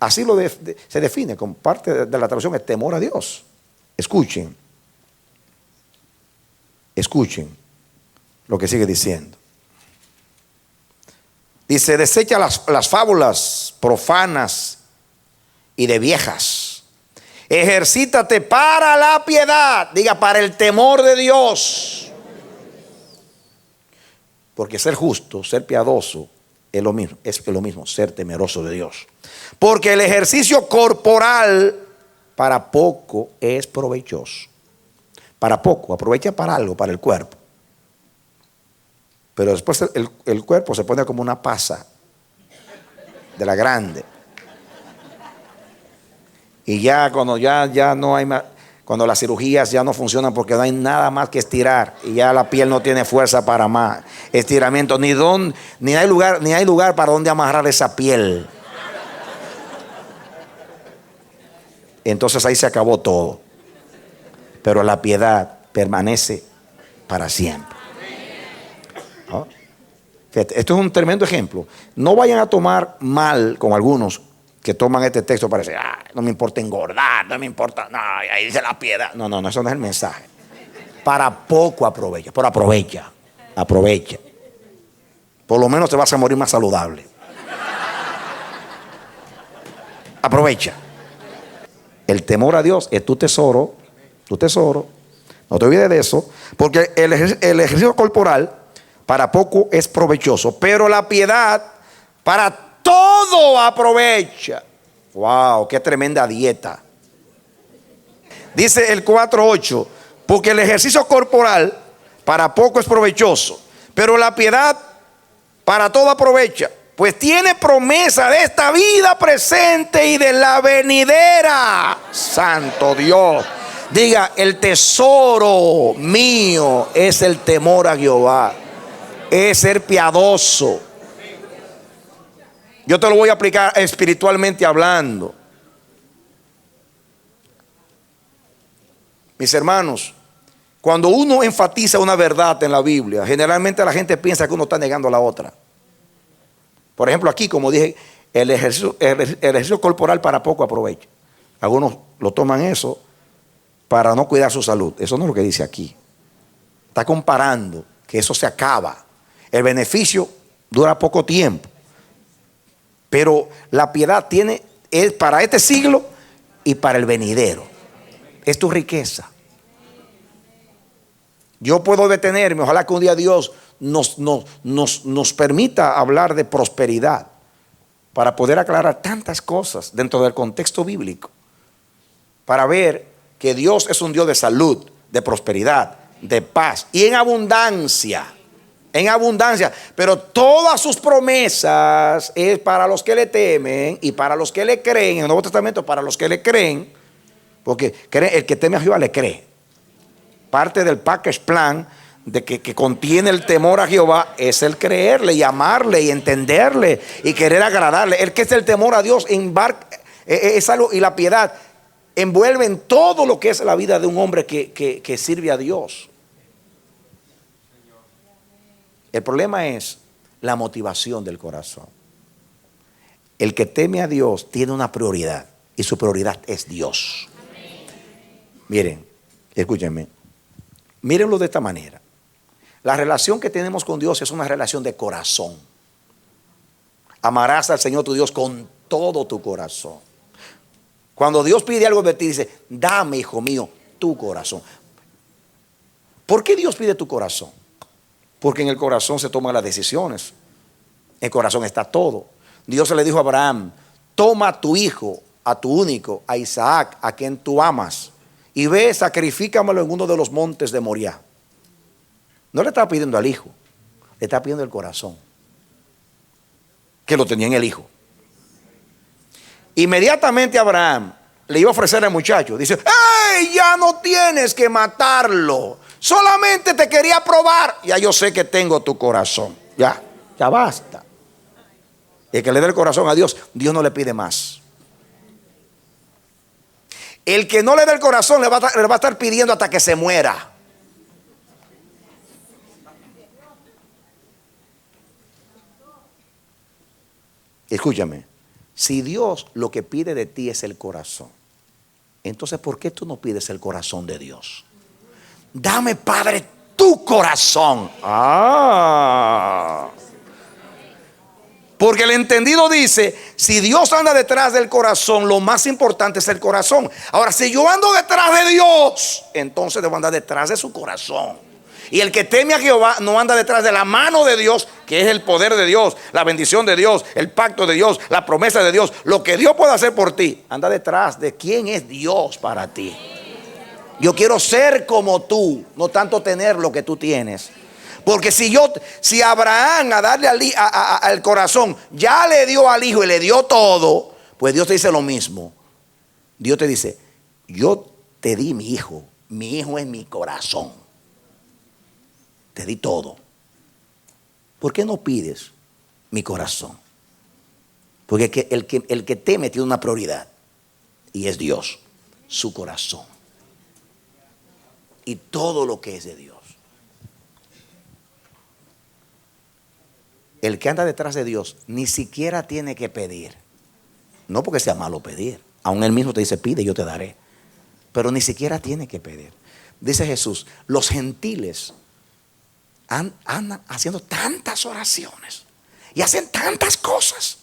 Así se define como parte de la traducción, el temor a Dios. Escuchen lo que sigue diciendo. Dice, desecha las fábulas profanas y de viejas. Ejercítate para la piedad, diga, para el temor de Dios. Porque ser justo, ser piadoso, es lo mismo, ser temeroso de Dios. Porque el ejercicio corporal para poco es provechoso. Para poco, aprovecha para algo, para el cuerpo. Pero después el cuerpo se pone como una pasa de la grande. Y ya cuando ya no hay más, cuando las cirugías ya no funcionan porque no hay nada más que estirar y ya la piel no tiene fuerza para más estiramiento, ni hay lugar para donde amarrar esa piel. Entonces ahí se acabó todo. Pero la piedad permanece para siempre. ¿No? Fíjate, esto es un tremendo ejemplo. No vayan a tomar mal con algunos que toman este texto para decir, no me importa engordar, no me importa, no, ahí dice la piedad. No, eso no es el mensaje. Para poco aprovecha, pero aprovecha. Por lo menos te vas a morir más saludable. Aprovecha. El temor a Dios es tu tesoro. No te olvides de eso, porque el ejercicio corporal para poco es provechoso, pero la piedad para todo aprovecha. Wow, qué tremenda dieta. Dice el 4:8, porque el ejercicio corporal para poco es provechoso, pero la piedad para todo aprovecha, pues tiene promesa de esta vida presente y de la venidera. Santo Dios. Diga, el tesoro mío es el temor a Jehová, es ser piadoso. Yo te lo voy a aplicar espiritualmente hablando. Mis hermanos, cuando uno enfatiza una verdad en la Biblia, generalmente la gente piensa que uno está negando a la otra. Por ejemplo, aquí, como dije, el ejercicio corporal para poco aprovecha. Algunos lo toman eso para no cuidar su salud. Eso no es lo que dice aquí. Está comparando que eso se acaba. El beneficio dura poco tiempo. Pero la piedad es para este siglo y para el venidero. Es tu riqueza. Yo puedo detenerme, ojalá que un día Dios nos permita hablar de prosperidad para poder aclarar tantas cosas dentro del contexto bíblico, para ver que Dios es un Dios de salud, de prosperidad, de paz y en abundancia, pero todas sus promesas es para los que le temen y para los que le creen. En el Nuevo Testamento, para los que le creen, porque el que teme a Jehová le cree. Parte del package plan de que contiene el temor a Jehová es el creerle y amarle y entenderle y querer agradarle. El que es el temor a Dios es algo, y la piedad envuelve en todo lo que es la vida de un hombre que sirve a Dios. El problema es la motivación del corazón. El que teme a Dios tiene una prioridad y su prioridad es Dios. Miren, escúchenme. Mírenlo de esta manera. La relación que tenemos con Dios es una relación de corazón. Amarás al Señor tu Dios con todo tu corazón. Cuando Dios pide algo de ti, dice, dame, hijo mío, tu corazón. ¿Por qué Dios pide tu corazón? Porque en el corazón se toman las decisiones. En el corazón está todo. Dios le dijo a Abraham, toma a tu hijo, a tu único, a Isaac, a quien tú amas, y ve, sacrifícamelo en uno de los montes de Moriah. No le estaba pidiendo al hijo, le estaba pidiendo el corazón. que lo tenía en el hijo. Inmediatamente Abraham le iba a ofrecer al muchacho. Dice: ¡hey! Ya no tienes que matarlo. Solamente te quería probar. Ya yo sé que tengo tu corazón. Ya basta. El que le dé el corazón a Dios, Dios no le pide más. El que no le dé el corazón le va a estar pidiendo hasta que se muera. Escúchame, si Dios lo que pide de ti es el corazón, entonces ¿por qué tú no pides el corazón de Dios? Dame, Padre, tu corazón. Porque el entendido dice: si Dios anda detrás del corazón, lo más importante es el corazón. Ahora, si yo ando detrás de Dios, entonces debo andar detrás de su corazón. Y el que teme a Jehová no anda detrás de la mano de Dios, que es el poder de Dios, la bendición de Dios, el pacto de Dios, la promesa de Dios, lo que Dios puede hacer por ti. Anda detrás de quién es Dios para ti. Yo quiero ser como tú, no tanto tener lo que tú tienes. Porque si Abraham a darle al corazón ya le dio al hijo y le dio todo, pues Dios te dice lo mismo. Dios te dice: yo te di mi hijo es mi corazón. Te di todo. ¿Por qué no pides mi corazón? Porque el que teme tiene una prioridad, y es Dios, su corazón y todo lo que es de Dios. El que anda detrás de Dios ni siquiera tiene que pedir. No porque sea malo pedir. Aún él mismo te dice: pide y yo te daré. Pero ni siquiera tiene que pedir. Dice Jesús: los gentiles andan haciendo tantas oraciones y hacen tantas cosas.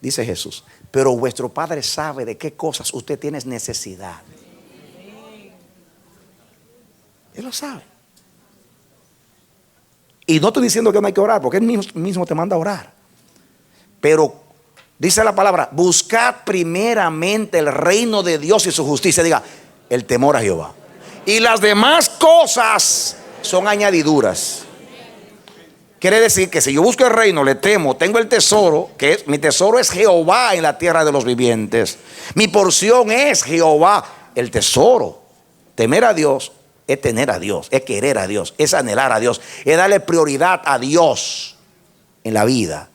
Dice Jesús: pero vuestro Padre sabe de qué cosas usted tiene necesidad. Él lo sabe. Y no estoy diciendo que no hay que orar, porque Él mismo te manda a orar. Pero dice la palabra: buscad primeramente el reino de Dios y su justicia. Diga: el temor a Jehová. Y las demás cosas son añadiduras. Quiere decir que si yo busco el reino, le temo, tengo el tesoro, mi tesoro es Jehová en la tierra de los vivientes. Mi porción es Jehová, el tesoro. Temer a Dios es tener a Dios, es querer a Dios, es anhelar a Dios, es darle prioridad a Dios en la vida.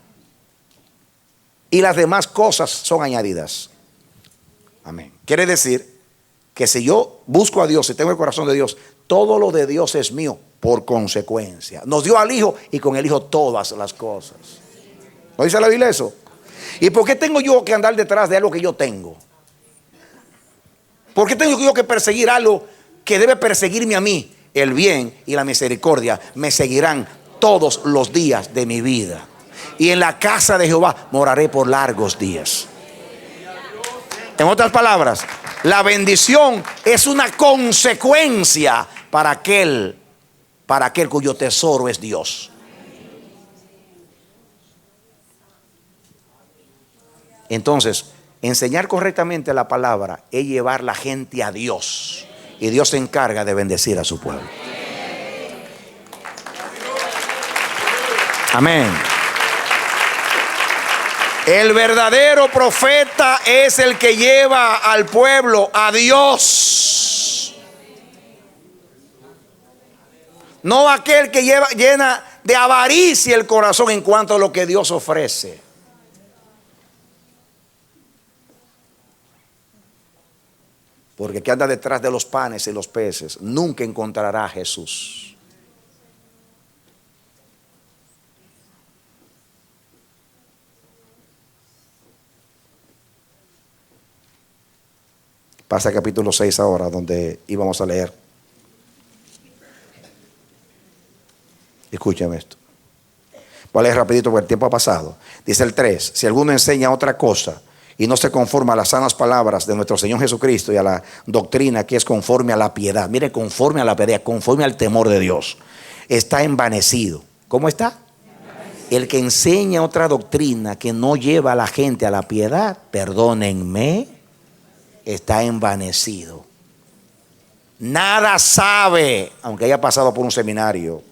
Y las demás cosas son añadidas. Amén. Quiere decir que si yo busco a Dios y tengo el corazón de Dios, todo lo de Dios es mío por consecuencia. Nos dio al Hijo y con el Hijo todas las cosas. ¿No dice la Biblia eso? ¿Y por qué tengo yo que andar detrás de algo que yo tengo? ¿Por qué tengo yo que perseguir algo que debe perseguirme a mí? El bien y la misericordia me seguirán todos los días de mi vida, y en la casa de Jehová moraré por largos días. En otras palabras, la bendición es una consecuencia para aquel cuyo tesoro es Dios. Entonces, enseñar correctamente la palabra es llevar la gente a Dios, y Dios se encarga de bendecir a su pueblo. Amén. El verdadero profeta es el que lleva al pueblo a Dios, no aquel que llena de avaricia el corazón en cuanto a lo que Dios ofrece. Porque el que anda detrás de los panes y los peces nunca encontrará a Jesús. Pasa al capítulo 6 ahora, donde íbamos a leer. Escúchame esto. Voy a leer rapidito porque el tiempo ha pasado. Dice el 3: si alguno enseña otra cosa y no se conforma a las sanas palabras de nuestro Señor Jesucristo y a la doctrina que es conforme a la piedad. Mire, conforme a la piedad, conforme al temor de Dios, está envanecido. ¿Cómo está? El que enseña otra doctrina que no lleva a la gente a la piedad, perdónenme, está envanecido. Nada sabe, aunque haya pasado por un seminario.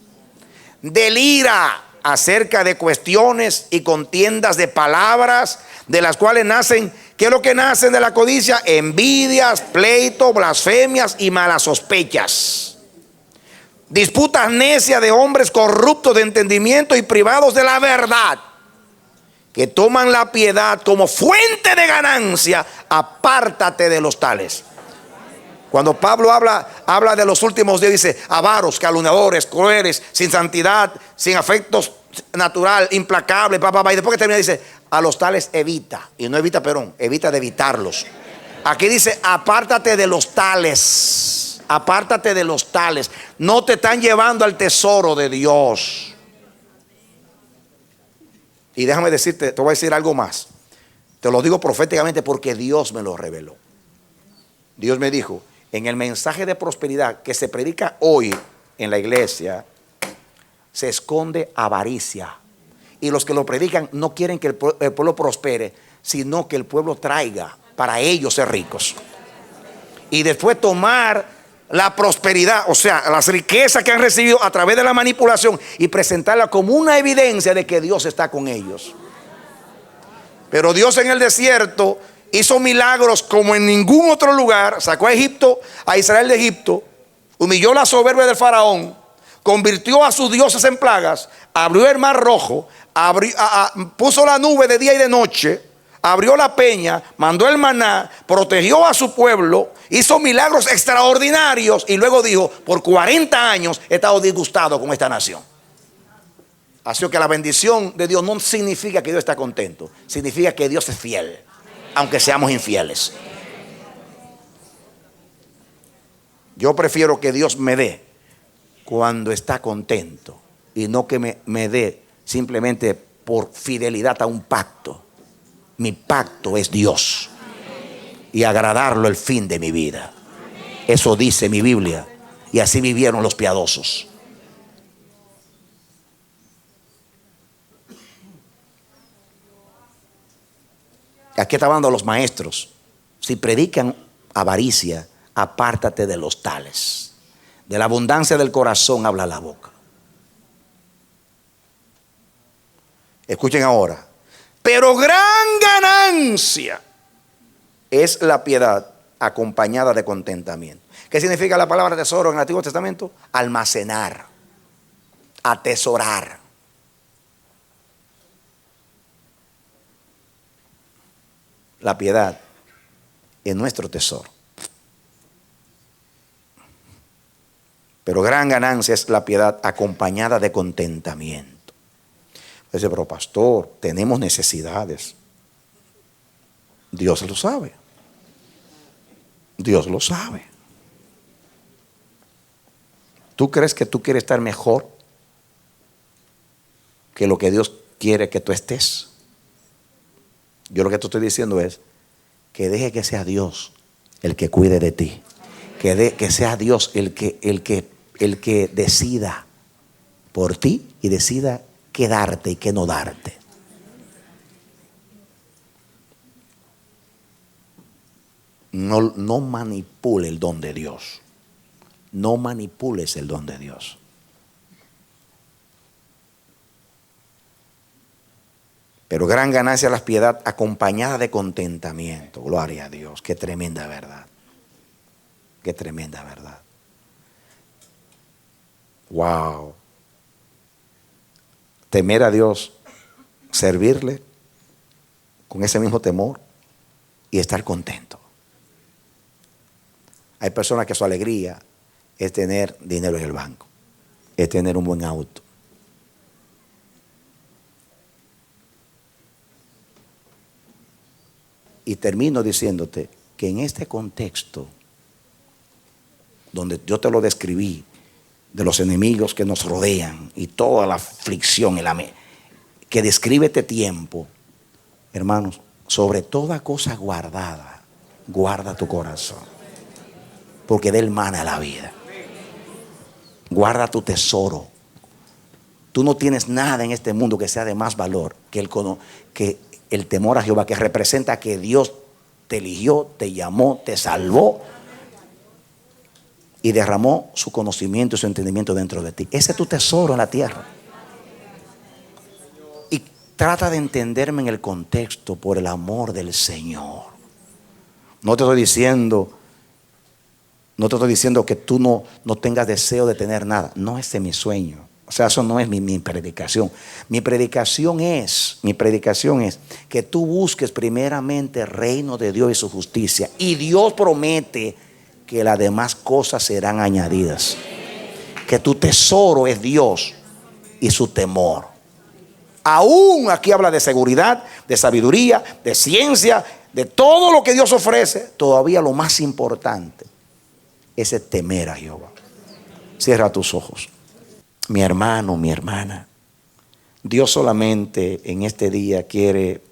Delira, acerca de cuestiones y contiendas de palabras, de las cuales nacen, ¿qué es lo que nacen de la codicia? Envidias, pleitos, blasfemias y malas sospechas. Disputas necias de hombres corruptos de entendimiento y privados de la verdad, que toman la piedad como fuente de ganancia. Apártate de los tales. Cuando Pablo habla de los últimos días, dice: avaros, calumniadores, crueles, sin santidad, sin afectos natural, implacables, y después que termina dice: a los tales evita. Y no evita Perón, evita de evitarlos. Aquí dice: apártate de los tales. Apártate de los tales. No te están llevando al tesoro de Dios. Y déjame decirte, te voy a decir algo más. Te lo digo proféticamente porque Dios me lo reveló. Dios me dijo: en el mensaje de prosperidad que se predica hoy en la iglesia, se esconde avaricia. Y los que lo predican no quieren que el pueblo prospere, sino que el pueblo traiga para ellos ser ricos. Y después tomar la prosperidad, o sea, las riquezas que han recibido a través de la manipulación, y presentarla como una evidencia de que Dios está con ellos. Pero Dios en el desierto hizo milagros como en ningún otro lugar. Sacó a Israel de Egipto, humilló la soberbia del faraón, convirtió a sus dioses en plagas, abrió el mar rojo, puso la nube de día y de noche, abrió la peña, mandó el maná, protegió a su pueblo, hizo milagros extraordinarios, y luego dijo: por 40 años he estado disgustado con esta nación. Así que la bendición de Dios no significa que Dios está contento, significa que Dios es fiel, aunque seamos infieles. Yo prefiero que Dios me dé cuando está contento, y no que me dé simplemente por fidelidad a un pacto. Mi pacto es Dios, y agradarlo el fin de mi vida. Eso dice mi Biblia, y así vivieron los piadosos. Aquí está hablando a los maestros. Si predican avaricia, apártate de los tales. De la abundancia del corazón habla la boca. Escuchen ahora. Pero gran ganancia es la piedad acompañada de contentamiento. ¿Qué significa la palabra tesoro en el Antiguo Testamento? Almacenar, atesorar. La piedad es nuestro tesoro. Pero gran ganancia es la piedad acompañada de contentamiento. Dice: pero pastor, tenemos necesidades. Dios lo sabe. Dios lo sabe. ¿Tú crees que tú quieres estar mejor que lo que Dios quiere que tú estés? Yo lo que te estoy diciendo es que deje que sea Dios el que cuide de ti. Que sea Dios el que decida por ti y decida qué darte y qué no darte. No manipule el don de Dios. No manipules el don de Dios. Pero gran ganancia la piedad acompañada de contentamiento. Gloria a Dios. Qué tremenda verdad. Qué tremenda verdad. Wow. Temer a Dios, servirle con ese mismo temor y estar contento. Hay personas que su alegría es tener dinero en el banco, es tener un buen auto. Y termino diciéndote que en este contexto, donde yo te lo describí, de los enemigos que nos rodean y toda la aflicción que describe este tiempo, hermanos, sobre toda cosa guardada, guarda tu corazón, porque de él mana la vida. Guarda tu tesoro. Tú no tienes nada en este mundo que sea de más valor que el temor a Jehová, que representa que Dios te eligió, te llamó, te salvó y derramó su conocimiento y su entendimiento dentro de ti. Ese es tu tesoro en la tierra. trata de entenderme en el contexto por el amor del Señor. No te estoy diciendo que tú no tengas deseo de tener nada. No, ese es mi sueño. O sea, eso no es mi predicación. Mi predicación es que tú busques primeramente el reino de Dios y su justicia. Y Dios promete que las demás cosas serán añadidas. Que tu tesoro es Dios y su temor. Aún aquí habla de seguridad, de sabiduría, de ciencia, de todo lo que Dios ofrece. Todavía lo más importante es el temer a Jehová. Cierra tus ojos. Mi hermano, mi hermana, Dios solamente en este día quiere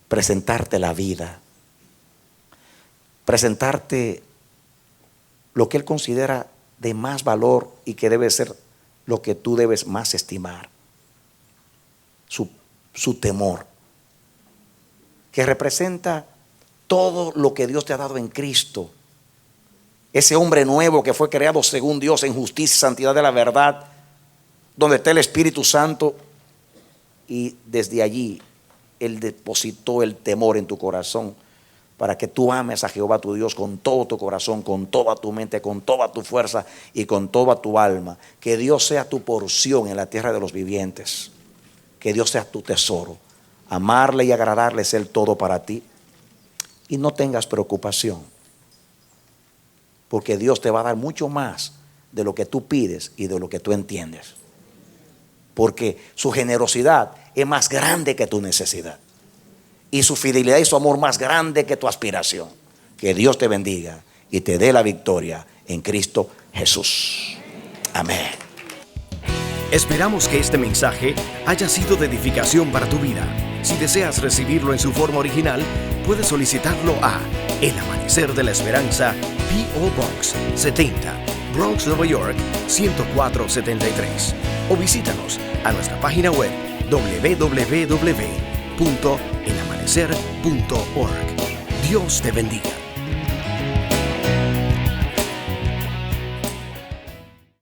presentarte la vida, presentarte lo que Él considera de más valor y que debe ser lo que tú debes más estimar. Su temor, que representa todo lo que Dios te ha dado en Cristo. Ese hombre nuevo que fue creado según Dios en justicia y santidad de la verdad, donde está el Espíritu Santo, y desde allí Él depositó el temor en tu corazón para que tú ames a Jehová tu Dios con todo tu corazón, con toda tu mente, con toda tu fuerza y con toda tu alma. Que Dios sea tu porción en la tierra de los vivientes. Que Dios sea tu tesoro. Amarle y agradarle es el todo para ti. Y no tengas preocupación, porque Dios te va a dar mucho más de lo que tú pides y de lo que tú entiendes. Porque su generosidad es más grande que tu necesidad. Y su fidelidad y su amor más grande que tu aspiración. Que Dios te bendiga y te dé la victoria en Cristo Jesús. Amén. Esperamos que este mensaje haya sido de edificación para tu vida. Si deseas recibirlo en su forma original, puedes solicitarlo a El Amanecer de la Esperanza, P.O. Box 70, Bronx, Nueva York 10473. O visítanos a nuestra página web www.elamanecer.org. Dios te bendiga.